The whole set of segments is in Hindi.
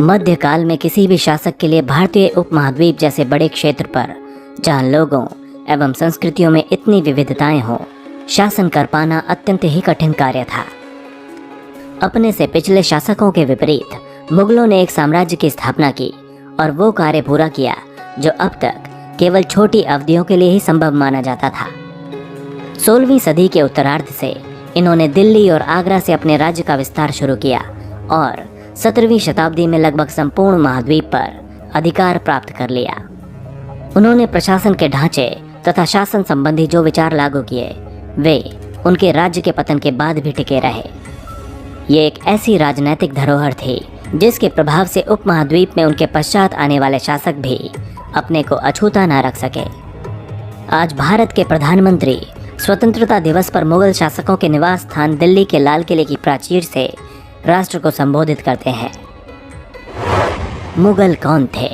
मध्यकाल में किसी भी शासक के लिए भारतीय उपमहाद्वीप जैसे बड़े क्षेत्र पर, जहां लोगों एवं संस्कृतियों में इतनी विविधताएं हों, शासन कर पाना अत्यंत ही कठिन कार्य था। अपने से पिछले शासकों के विपरीत मुगलों ने एक साम्राज्य की स्थापना की और वो कार्य पूरा किया जो अब तक केवल छोटी अवधियों के लिए ही संभव माना जाता था। 16वीं सदी के उत्तरार्ध से इन्होंने दिल्ली और आगरा से अपने राज्य का विस्तार शुरू किया और 17वीं शताब्दी में लगभग संपूर्ण महाद्वीप पर अधिकार प्राप्त कर लिया। उन्होंने प्रशासन के ढांचे तथा शासन संबंधी जो विचार लागू किए वे उनके राज्य के पतन के बाद भी टिके रहे। ये एक ऐसी राजनैतिक धरोहर थी जिसके प्रभाव से उपमहाद्वीप में उनके पश्चात आने वाले शासक भी अपने को अछूता न रख सके। आज भारत के प्रधानमंत्री स्वतंत्रता दिवस पर मुगल शासकों के निवास स्थान दिल्ली के लाल किले की प्राचीर से राष्ट्र को संबोधित करते हैं। मुगल कौन थे?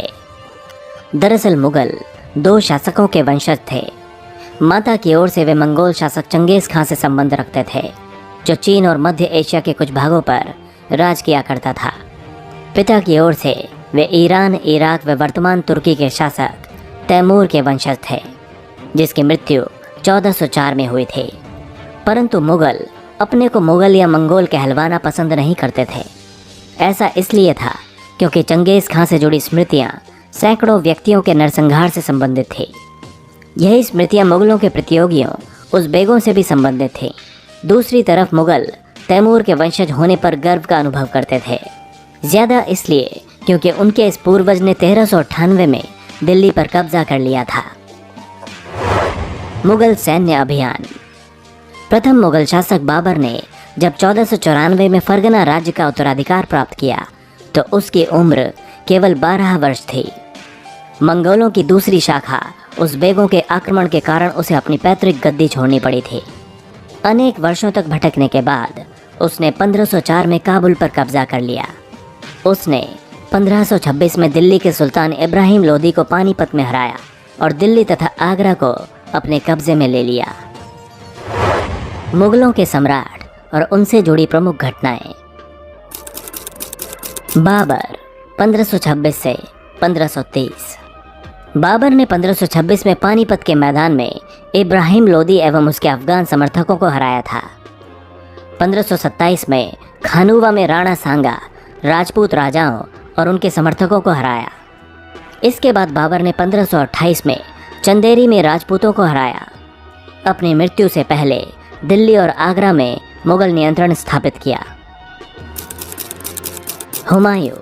दरअसल मुगल 2 शासकों के वंशज थे। माता की ओर से वे मंगोल शासक चंगेज खां से संबंध रखते थे, जो चीन और मध्य एशिया के कुछ भागों पर राज किया करता था। पिता की ओर से वे ईरान, इराक व वर्तमान तुर्की के शासक तैमूर के वंशज थे, जिसकी मृत्यु 1404 में हुई थी। परंतु मुगल अपने को मुगल या मंगोल कहलवाना पसंद नहीं करते थे। ऐसा इसलिए था क्योंकि चंगेज खां से जुड़ी स्मृतियां सैकड़ों व्यक्तियों के नरसंहार से संबंधित थी। यही स्मृतियां मुगलों के प्रतियोगियों उज़्बेकों से भी संबंधित थी। दूसरी तरफ मुगल तैमूर के वंशज होने पर गर्व का अनुभव करते थे, ज़्यादा इसलिए क्योंकि उनके इस पूर्वज ने 1398 में दिल्ली पर कब्जा कर लिया था। मुगल सैन्य अभियान। प्रथम मुगल शासक बाबर ने जब 1494 में फरगना राज्य का उत्तराधिकार प्राप्त किया तो उसकी उम्र केवल 12 वर्ष थी। मंगोलों की दूसरी शाखा उज़्बेकों के आक्रमण के कारण उसे अपनी पैतृक गद्दी छोड़नी पड़ी थी। अनेक वर्षों तक भटकने के बाद उसने 1504 में काबुल पर कब्जा कर लिया। उसने 1526 में दिल्ली के सुल्तान इब्राहिम लोदी को पानीपत में हराया और दिल्ली तथा आगरा को अपने कब्जे में ले लिया। मुगलों के सम्राट और उनसे जुड़ी प्रमुख घटनाएं। बाबर 1526 से 1530। बाबर ने 1526 में पानीपत के मैदान में इब्राहिम लोदी एवं उसके अफगान समर्थकों को हराया था। 1527 में खानूवा में राणा सांगा राजपूत राजाओं और उनके समर्थकों को हराया। इसके बाद बाबर ने 1528 में चंदेरी में राजपूतों को हराया। अपनी मृत्यु से पहले दिल्ली और आगरा में मुगल नियंत्रण स्थापित किया। हुमायूं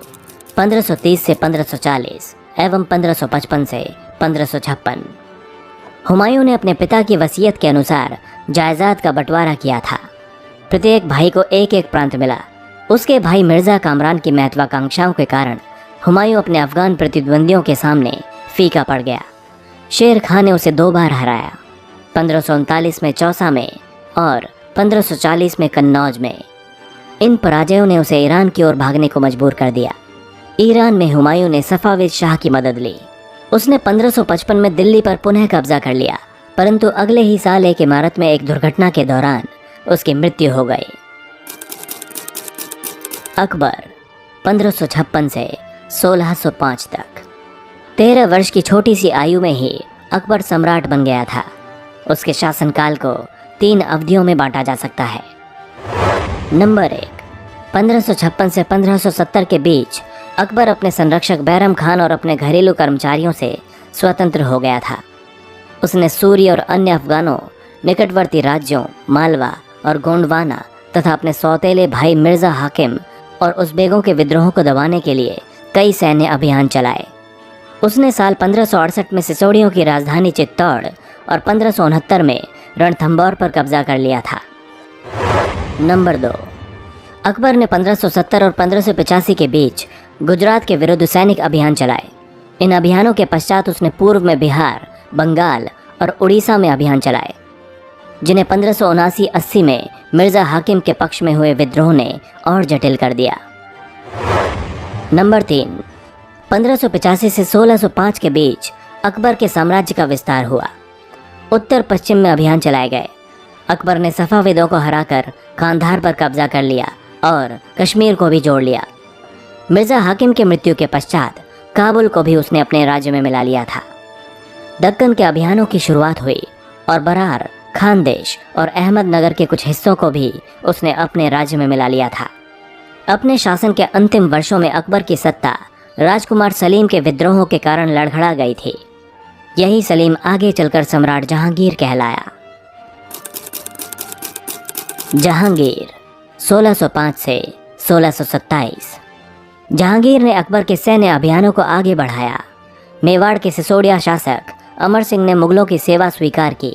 1530 से 1540 एवं 1555 से 1556। हुमायूं ने अपने पिता की वसीयत के अनुसार जायदाद का बंटवारा किया था। प्रत्येक भाई को एक एक प्रांत मिला। उसके भाई मिर्ज़ा कामरान की महत्वाकांक्षाओं के कारण हुमायूं अपने अफगान प्रतिद्वंदियों के सामने फीका पड़ गया। शेर खां ने उसे 2 बार हराया, 1539 में चौसा में और 1540 में कन्नौज में। इन पराजयों ने उसे ईरान की ओर भागने को मजबूर कर दिया। ईरान में हुमायूं ने सफाविद शाह की मदद ली। उसने 1555 में दिल्ली पर पुनः कब्जा कर लिया, परंतु अगले ही साल एक इमारत में एक दुर्घटना के दौरान उसकी मृत्यु हो गई। अकबर 1556 से 1605 तक। 13 वर्ष की छोटी सी आयु में ही अकबर सम्राट बन गया था। उसके शासनकाल को 3 अवधियों में बांटा जा सकता है। नंबर 1, 1556 से 1570 के बीच अकबर अपने संरक्षक बैरम खान और अपने घरेलू कर्मचारियों से स्वतंत्र हो गया था। उसने सूरी और अन्य अफगानों, निकटवर्ती राज्यों मालवा और गोंडवाना तथा अपने सौतेले भाई मिर्ज़ा हाकिम और उज़्बेकों के विद्रोहों को दबाने के लिए कई सैन्य अभियान चलाए। उसने साल 1568 में सिसोड़ियों की राजधानी चित्तौड़ और 1569 में रणथंभौर पर कब्जा कर लिया था। नंबर 2, अकबर ने 1570 और 1585 के बीच गुजरात के विरुद्ध सैनिक अभियान चलाए। इन अभियानों के पश्चात उसने पूर्व में बिहार, बंगाल और उड़ीसा में अभियान चलाए, जिन्हें 1579-80 में मिर्ज़ा हाकिम के पक्ष में हुए विद्रोह ने और जटिल कर दिया। नंबर 3, 1585 से 1605 के बीच अकबर के साम्राज्य का विस्तार हुआ। उत्तर पश्चिम में अभियान चलाए गए। अकबर ने सफ़ाविदों को हराकर कांधार पर कब्जा कर लिया और कश्मीर को भी जोड़ लिया। मिर्जा हाकिम के मृत्यु के पश्चात काबुल को भी उसने अपने राज्य में मिला लिया था। दक्कन के अभियानों की शुरुआत हुई और बरार, खानदेश और अहमदनगर के कुछ हिस्सों को भी उसने अपने राज्य में मिला लिया था। अपने शासन के अंतिम वर्षों में अकबर की सत्ता राजकुमार सलीम के विद्रोहों के कारण लड़खड़ा गई थी। यही सलीम आगे चलकर सम्राट जहांगीर कहलाया। जहांगीर 1605 से 1627। जहांगीर ने अकबर के सैन्य अभियानों को आगे बढ़ाया। मेवाड़ के सिसोदिया शासक अमर सिंह ने मुगलों की सेवा स्वीकार की।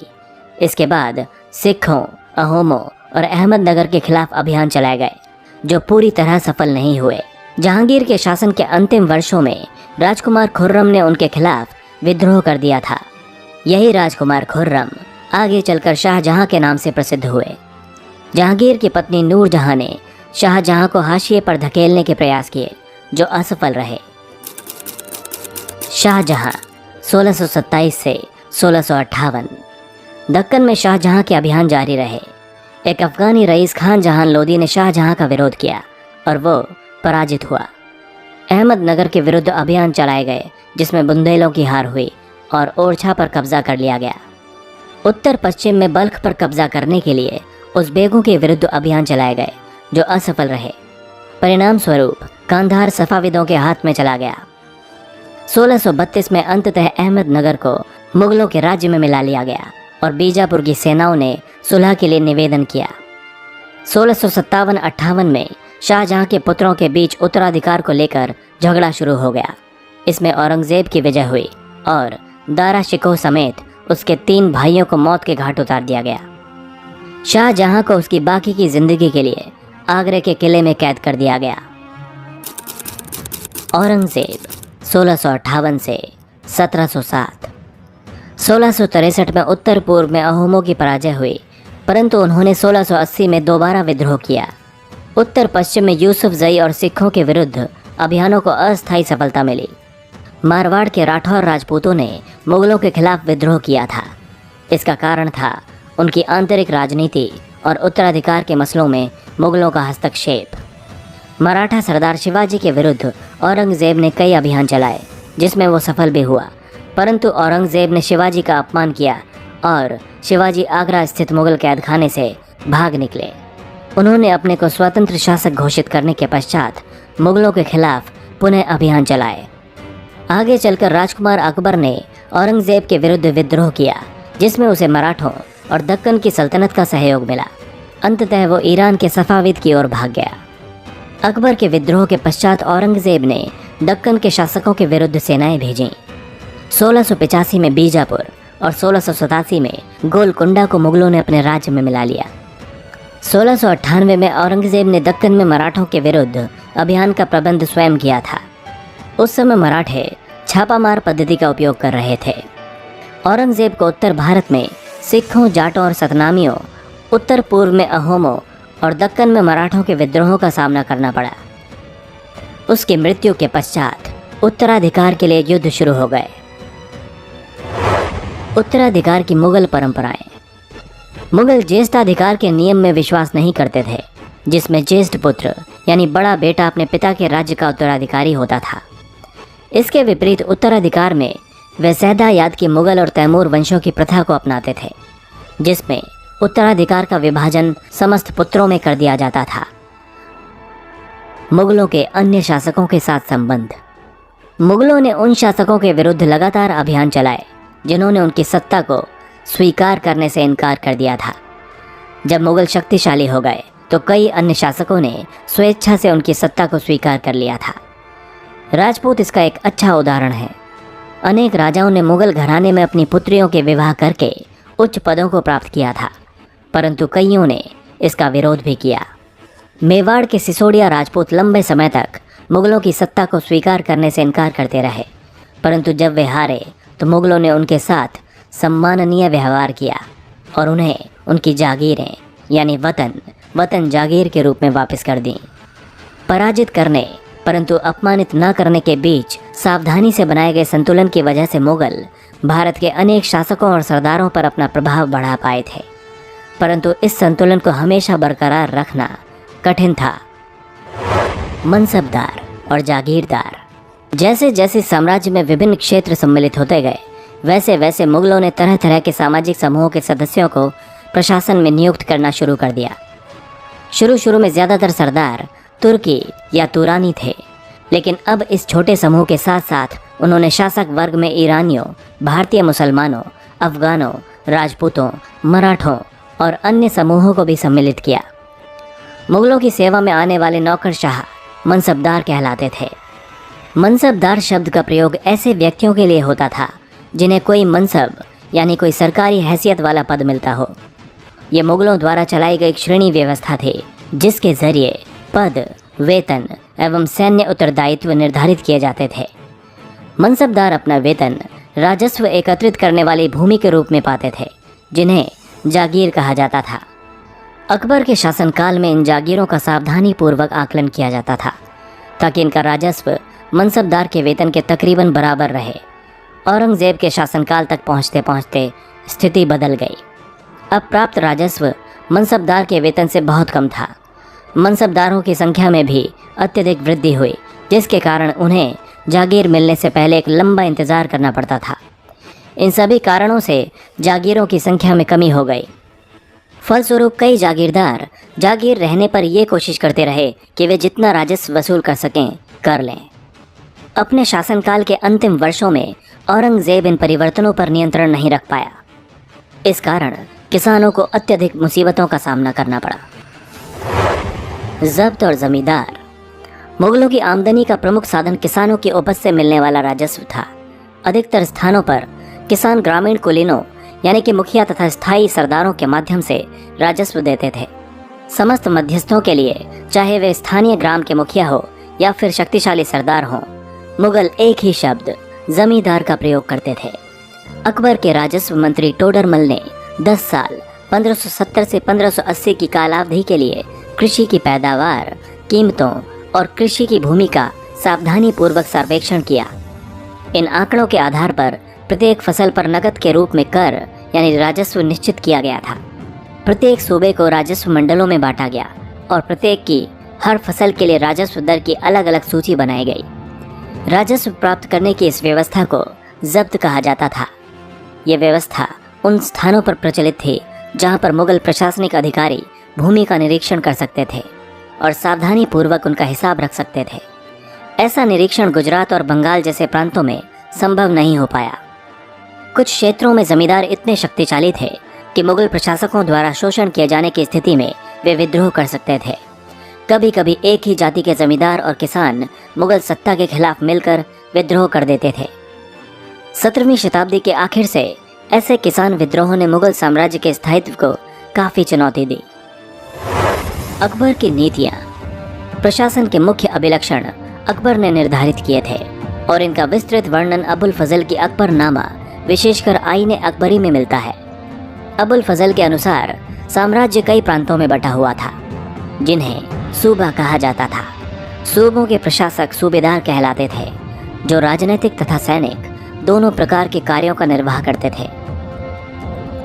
इसके बाद सिखों, अहोमों और अहमदनगर के खिलाफ अभियान चलाए गए, जो पूरी तरह सफल नहीं हुए। जहांगीर के शासन के अंतिम वर्षों में राजकुमार खुर्रम ने उनके खिलाफ विद्रोह कर दिया था। यही राजकुमार खुर्रम आगे चलकर शाहजहां के नाम से प्रसिद्ध हुए। जहांगीर की पत्नी नूरजहां ने शाहजहां को हाशिए पर धकेलने के प्रयास किए, जो असफल रहे। शाहजहां 1627 से 1658। दक्कन में शाहजहां के अभियान जारी रहे। एक अफगानी रईस खान जहान लोदी ने शाहजहां का विरोध किया और वो पराजित हुआ। अहमदनगर के विरुद्ध अभियान चलाए गए, जिसमें बुंदेलों की हार हुई और ओरछा पर कब्जा कर लिया गया। उत्तर पश्चिम में बल्ख पर कब्जा करने के लिए उज़्बेकों के विरुद्ध अभियान चलाए गए, जो असफल रहे। परिणाम स्वरूप कांधार सफाविदों के हाथ में चला गया। 1632 में अंततः अहमदनगर को मुगलों के राज्य में मिला लिया गया और बीजापुर की सेनाओं ने सुलह के लिए निवेदन किया। 1657-58 में शाहजहां के पुत्रों के बीच उत्तराधिकार को लेकर झगड़ा शुरू हो गया। इसमें औरंगजेब की विजय हुई और दारा शिकोह समेत उसके 3 भाइयों को मौत के घाट उतार दिया गया। शाहजहां को उसकी बाकी की जिंदगी के लिए आगरे के किले में कैद कर दिया गया। औरंगजेब 1658 से 1707। 1663 में उत्तर पूर्व में अहोमों की पराजय हुई, परंतु उन्होंने 1680 में दोबारा विद्रोह किया। उत्तर पश्चिम में यूसुफ जई और सिखों के विरुद्ध अभियानों को अस्थायी सफलता मिली। मारवाड़ के राठौर राजपूतों ने मुगलों के खिलाफ विद्रोह किया था। इसका कारण था उनकी आंतरिक राजनीति और उत्तराधिकार के मसलों में मुगलों का हस्तक्षेप। मराठा सरदार शिवाजी के विरुद्ध औरंगजेब ने कई अभियान चलाए, जिसमें वो सफल भी हुआ, परंतु औरंगजेब ने शिवाजी का अपमान किया और शिवाजी आगरा स्थित मुगल कैदखाने से भाग निकले। उन्होंने अपने को स्वतंत्र शासक घोषित करने के पश्चात मुगलों के खिलाफ पुनः अभियान चलाए। आगे चलकर राजकुमार अकबर ने औरंगजेब के विरुद्ध विद्रोह किया, जिसमें उसे मराठों और दक्कन की सल्तनत का सहयोग मिला। अंततः वो ईरान के सफाविद की ओर भाग गया। अकबर के विद्रोह के पश्चात औरंगजेब ने दक्कन के शासकों के विरुद्ध सेनाएं भेजीं। 1685 में बीजापुर और 1687 में गोलकुंडा को मुगलों ने अपने राज्य में मिला लिया। 1698 में औरंगजेब ने दक्कन में मराठों के विरुद्ध अभियान का प्रबंध स्वयं किया था। उस समय मराठे छापामार पद्धति का उपयोग कर रहे थे। औरंगजेब को उत्तर भारत में सिखों, जाटों और सतनामियों, उत्तर पूर्व में अहोमों और दक्कन में मराठों के विद्रोहों का सामना करना पड़ा। उसकी मृत्यु के पश्चात उत्तराधिकार के लिए युद्ध शुरू हो गए। उत्तराधिकार की मुगल परंपराएं। मुगल ज्येष्ठाधिकार के नियम में विश्वास नहीं करते थे, जिसमें ज्येष्ठ पुत्र यानी बड़ा बेटा अपने पिता के राज्य का उत्तराधिकारी होता था। इसके विपरीत उत्तराधिकार में वे सैदायाद की मुगल और तैमूर वंशों की प्रथा को अपनाते थे, जिसमें उत्तराधिकार का विभाजन समस्त पुत्रों में कर दिया जाता था। मुगलों के अन्य शासकों के साथ संबंध। मुगलों ने उन शासकों के विरुद्ध लगातार अभियान चलाए जिन्होंने उनकी सत्ता को स्वीकार करने से इनकार कर दिया था। जब मुगल शक्तिशाली हो गए तो कई अन्य शासकों ने स्वेच्छा से उनकी सत्ता को स्वीकार कर लिया था। राजपूत इसका एक अच्छा उदाहरण है। अनेक राजाओं ने मुगल घराने में अपनी पुत्रियों के विवाह करके उच्च पदों को प्राप्त किया था, परंतु कईयों ने इसका विरोध भी किया। मेवाड़ के सिसोदिया राजपूत लंबे समय तक मुगलों की सत्ता को स्वीकार करने से इनकार करते रहे, परंतु जब वे हारे तो मुगलों ने उनके साथ सम्माननीय व्यवहार किया और उन्हें उनकी जागीरें यानी वतन जागीर के रूप में वापस कर दी। पराजित करने परंतु अपमानित न करने के बीच सावधानी से बनाए गए संतुलन की वजह से मुगल भारत के अनेक शासकों और सरदारों पर अपना प्रभाव बढ़ा पाए थे, परंतु इस संतुलन को हमेशा बरकरार रखना कठिन था। मनसबदार और जागीरदार। जैसे जैसे साम्राज्य में विभिन्न क्षेत्र सम्मिलित होते गए, वैसे वैसे मुगलों ने तरह तरह के सामाजिक समूहों के सदस्यों को प्रशासन में नियुक्त करना शुरू कर दिया। शुरू में ज़्यादातर सरदार तुर्की या तुरानी थे, लेकिन अब इस छोटे समूह के साथ साथ उन्होंने शासक वर्ग में ईरानियों, भारतीय मुसलमानों, अफगानों, राजपूतों, मराठों और अन्य समूहों को भी सम्मिलित किया। मुगलों की सेवा में आने वाले नौकरशाह मनसबदार कहलाते थे। मनसबदार शब्द का प्रयोग ऐसे व्यक्तियों के लिए होता था जिन्हें कोई मनसब यानी कोई सरकारी हैसियत वाला पद मिलता हो। ये मुगलों द्वारा चलाई गई एक श्रेणी व्यवस्था थी जिसके जरिए पद, वेतन एवं सैन्य उत्तरदायित्व निर्धारित किए जाते थे। मनसबदार अपना वेतन राजस्व एकत्रित करने वाली भूमि के रूप में पाते थे, जिन्हें जागीर कहा जाता था। अकबर के शासनकाल में इन जागीरों का सावधानी पूर्वक आकलन किया जाता था ताकि इनका राजस्व मनसबदार के वेतन के तकरीबन बराबर रहे। औरंगजेब के शासनकाल तक पहुँचते पहुँचते स्थिति बदल गई। अब प्राप्त राजस्व मनसबदार के वेतन से बहुत कम था। मनसबदारों की संख्या में भी अत्यधिक वृद्धि हुई, जिसके कारण उन्हें जागीर मिलने से पहले एक लंबा इंतज़ार करना पड़ता था। इन सभी कारणों से जागीरों की संख्या में कमी हो गई। फलस्वरूप कई जागीरदार जागीर रहने पर ये कोशिश करते रहे कि वे जितना राजस्व वसूल कर सकें कर लें। अपने शासनकाल के अंतिम वर्षों में औरंगजेब इन परिवर्तनों पर नियंत्रण नहीं रख पाया। इस कारण किसानों को अत्यधिक मुसीबतों का सामना करना पड़ा। जब्त और जमींदार। मुगलों की आमदनी का प्रमुख साधन किसानों की उपज से मिलने वाला राजस्व था। अधिकतर स्थानों पर किसान ग्रामीण कुलीनों यानी कि मुखिया तथा स्थायी सरदारों के माध्यम से राजस्व देते थे। समस्त मध्यस्थों के लिए, चाहे वे स्थानीय ग्राम के मुखिया हो या फिर शक्तिशाली सरदार हों, मुगल एक ही शब्द जमींदार का प्रयोग करते थे। अकबर के राजस्व मंत्री टोडरमल ने 10 साल 1570 से 1580 की कालावधि के लिए कृषि की पैदावार, कीमतों और कृषि की भूमि का सावधानी पूर्वक सर्वेक्षण किया। इन आंकड़ों के आधार पर प्रत्येक फसल पर नकद के रूप में कर यानी राजस्व निश्चित किया गया था। प्रत्येक सूबे को राजस्व मंडलों में बांटा गया और प्रत्येक की हर फसल के लिए राजस्व दर की अलग अलग सूची बनाई गई। राजस्व प्राप्त करने की इस व्यवस्था को जब्त कहा जाता था। ये व्यवस्था उन स्थानों पर प्रचलित थी जहां पर मुगल प्रशासनिक अधिकारी भूमि का निरीक्षण कर सकते थे और सावधानी पूर्वक उनका हिसाब रख सकते थे। ऐसा निरीक्षण गुजरात और बंगाल जैसे प्रांतों में संभव नहीं हो पाया। कुछ क्षेत्रों में जमींदार इतने शक्तिशाली थे कि मुगल प्रशासकों द्वारा शोषण किए जाने की स्थिति में वे विद्रोह कर सकते थे। कभी कभी एक ही जाति के जमींदार और किसान मुगल सत्ता के खिलाफ मिलकर विद्रोह कर देते थे। 17वीं शताब्दी के आखिर से ऐसे किसान विद्रोहों ने मुगल साम्राज्य के स्थायित्व को काफ़ी चुनौती दी। अकबर की नीतियाँ। प्रशासन के मुख्य अभिलक्षण अकबर ने निर्धारित किए थे और इनका विस्तृत वर्णन अबुल फजल की अकबरनामा विशेषकर आईने अकबरी में मिलता है। अबुल फजल के अनुसार साम्राज्य कई प्रांतों में बटा हुआ था जिन्हें सूबा कहा जाता था। सूबों के प्रशासक सूबेदार कहलाते थे जो राजनीतिक तथा सैनिक दोनों प्रकार के कार्यों का निर्वाह करते थे।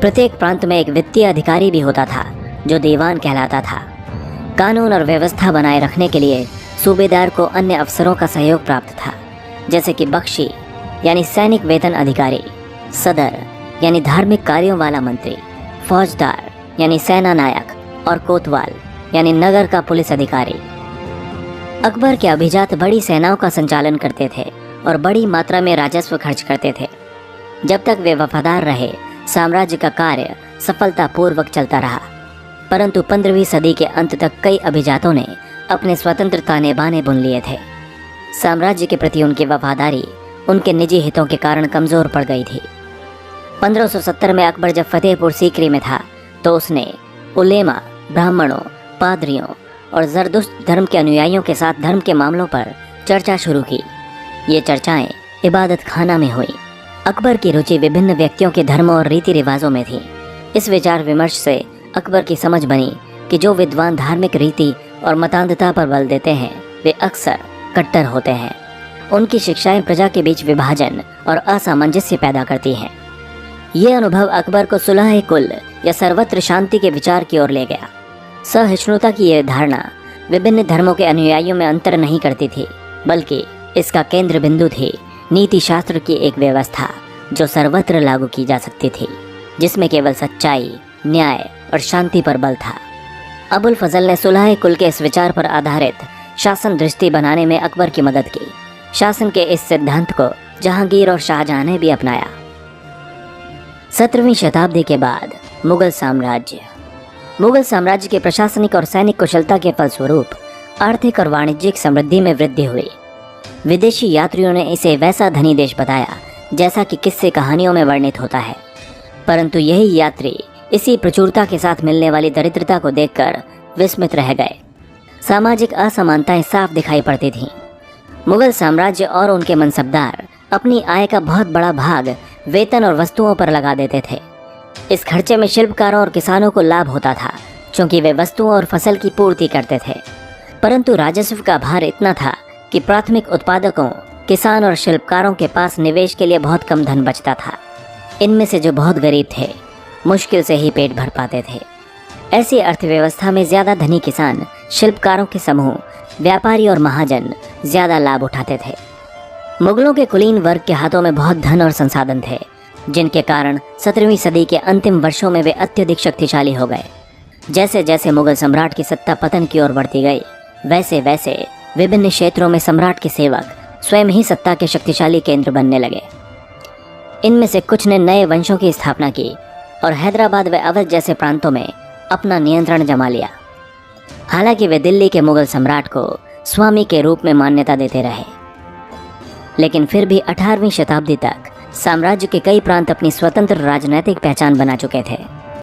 प्रत्येक प्रांत में एक वित्तीय अधिकारी भी होता था जो दीवान कहलाता था। कानून और व्यवस्था बनाए रखने के लिए सूबेदार को अन्य अफसरों का सहयोग प्राप्त था, जैसे कि बख्शी यानी सैनिक वेतन अधिकारी, सदर यानी धार्मिक कार्यों वाला मंत्री, फौजदार यानी सेना नायक और कोतवाल यानी नगर का पुलिस अधिकारी। अकबर के अभिजात बड़ी सेनाओं का संचालन करते थे और बड़ी मात्रा में राजस्व खर्च करते थे। जब तक वे वफादार रहे, साम्राज्य का कार्य सफलतापूर्वक चलता रहा। परंतु 15वीं सदी के अंत तक कई अभिजातों ने अपने स्वतंत्र ताने बाने बुन लिए थे। साम्राज्य के प्रति उनकी वफादारी उनके निजी हितों के कारण कमज़ोर पड़ गई थी। 1570 में अकबर जब फतेहपुर सीकरी में था तो उसने उलेमा, ब्राह्मणों, पादरियों और जरदुश्त धर्म के अनुयायियों के साथ धर्म के मामलों पर चर्चा शुरू की। ये चर्चाएं इबादत खाना में हुई। अकबर की रुचि विभिन्न व्यक्तियों के धर्मों और रीति रिवाजों में थी। इस विचार विमर्श से अकबर की समझ बनी कि जो विद्वान धार्मिक रीति और मतांधता पर बल देते हैं वे अक्सर कट्टर होते हैं। उनकी शिक्षाएं प्रजा के बीच विभाजन और असामंजस्य पैदा करती हैं। ये अनुभव अकबर को सुलह कुल या सर्वत्र शांति के विचार की ओर ले गया। सहिष्णुता की यह धारणा विभिन्न धर्मों के अनुयायियों में अंतर नहीं करती थी, बल्कि इसका केंद्र बिंदु थी नीति शास्त्र की एक व्यवस्था जो सर्वत्र लागू की जा सकती थी, जिसमें केवल सच्चाई, न्याय और शांति पर बल था। अबुल फजल ने सुलह कुल के इस विचार पर आधारित शासन दृष्टि बनाने में अकबर की मदद की। शासन के इस सिद्धांत को जहांगीर और शाहजहां ने भी अपनाया। 17वीं शताब्दी के बाद मुगल साम्राज्य के प्रशासनिक और सैनिक कुशलता के फलस्वरूप आर्थिक और वाणिज्यिक समृद्धि में वृद्धि हुई। विदेशी यात्रियों ने इसे वैसा धनी देश बताया जैसा कि किस्से कहानियों में वर्णित होता है, परंतु यही यात्री इसी प्रचुरता के साथ मिलने वाली दरिद्रता को देखकर विस्मित रह गए। सामाजिक असमानताएं साफ दिखाई पड़ती थीं। मुगल साम्राज्य और उनके मनसबदार अपनी आय का बहुत बड़ा भाग वेतन और वस्तुओं पर लगा देते थे। इस खर्चे में शिल्पकारों और किसानों को लाभ होता था, क्योंकि वे वस्तुओं और फसल की पूर्ति करते थे। परंतु राजस्व का भार इतना था कि प्राथमिक उत्पादकों, किसान और शिल्पकारों के पास निवेश के लिए बहुत कम धन बचता था। इनमें से जो बहुत गरीब थे, मुश्किल से ही पेट भर पाते थे। ऐसी अर्थव्यवस्था में ज्यादा धनी किसान, शिल्पकारों के समूह, व्यापारी और महाजन ज्यादा लाभ उठाते थे। मुगलों के कुलीन वर्ग के हाथों में बहुत धन और संसाधन थे, जिनके कारण 17वीं सदी के अंतिम वर्षों में वे अत्यधिक शक्तिशाली हो गए। जैसे जैसे मुगल सम्राट की सत्ता पतन की ओर बढ़ती गई, वैसे वैसे विभिन्न क्षेत्रों में सम्राट के सेवक स्वयं ही सत्ता के शक्तिशाली केंद्र बनने लगे। इनमें से कुछ ने नए वंशों की स्थापना की और हैदराबाद व अवध जैसे प्रांतों में अपना नियंत्रण जमा लिया। हालांकि वे दिल्ली के मुगल सम्राट को स्वामी के रूप में मान्यता देते रहे, लेकिन फिर भी 18वीं शताब्दी तक साम्राज्य के कई प्रांत अपनी स्वतंत्र राजनैतिक पहचान बना चुके थे।